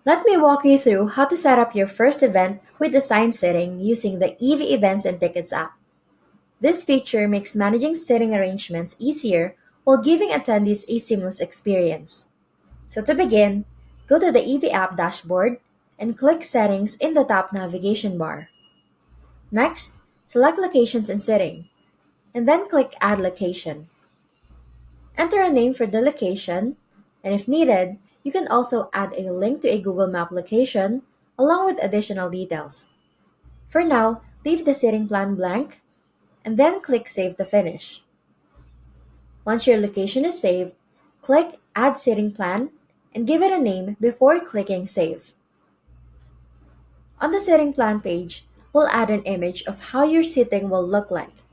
Let me walk you through how to set up your first event with assigned seating using the Evey Events and Tickets app. This feature makes managing seating arrangements easier while giving attendees a seamless experience. So to begin, go to the Evey app dashboard and click Settings in the top navigation bar. Next, select Locations and Setting, and then click Add Location. Enter a name for the location, and if needed, you can also add a link to a Google Map location along with additional details. For now, leave the seating plan blank and then click Save to finish. Once your location is saved, click Add Seating Plan and give it a name before clicking Save. On the seating plan page, we'll add an image of how your seating will look like.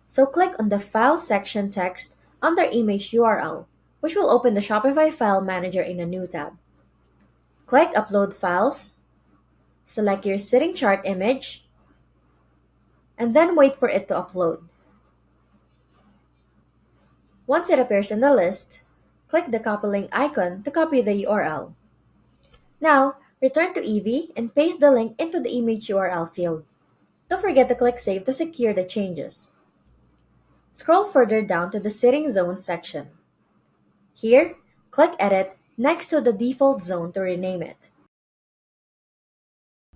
So click on the File section text under Image URL, which will open the Shopify File Manager in a new tab. Click Upload Files, select your seating chart image, and then wait for it to upload. Once it appears in the list, click the copy link icon to copy the URL. Now, return to Evey and paste the link into the image URL field. Don't forget to click Save to secure the changes. Scroll further down to the Seating Zones section. Here, click Edit next to the default zone to rename it.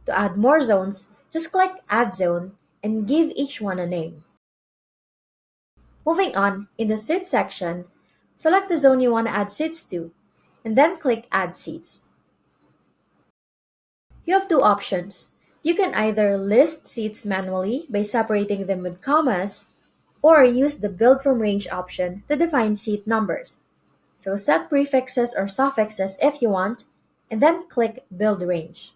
To add more zones, just click Add Zone and give each one a name. Moving on, in the Seats section, select the zone you want to add seats to, and then click Add Seats. You have two options. You can either list seats manually by separating them with commas, or use the Build from Range option to define seat numbers. So set prefixes or suffixes if you want, and then click Build Range.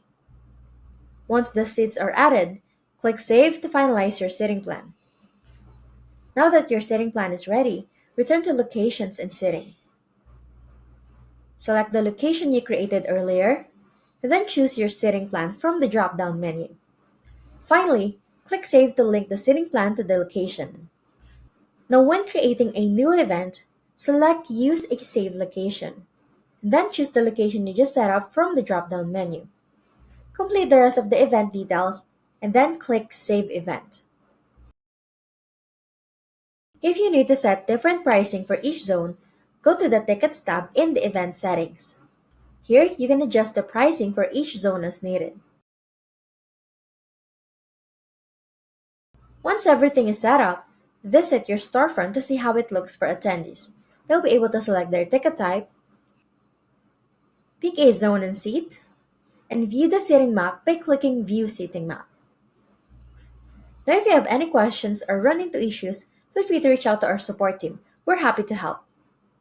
Once the seats are added, click Save to finalize your seating plan. Now that your seating plan is ready, return to Locations and Seating. Select the location you created earlier, and then choose your seating plan from the drop-down menu. Finally, click Save to link the seating plan to the location. Now when creating a new event, select Use a Saved Location. Then choose the location you just set up from the drop-down menu. Complete the rest of the event details, and then click Save Event. If you need to set different pricing for each zone, go to the Tickets tab in the Event Settings. Here, you can adjust the pricing for each zone as needed. Once everything is set up, visit your storefront to see how it looks for attendees. They'll be able to select their ticket type, pick a zone and seat, and view the seating map by clicking View Seating Map. Now, if you have any questions or run into issues, feel free to reach out to our support team. We're happy to help.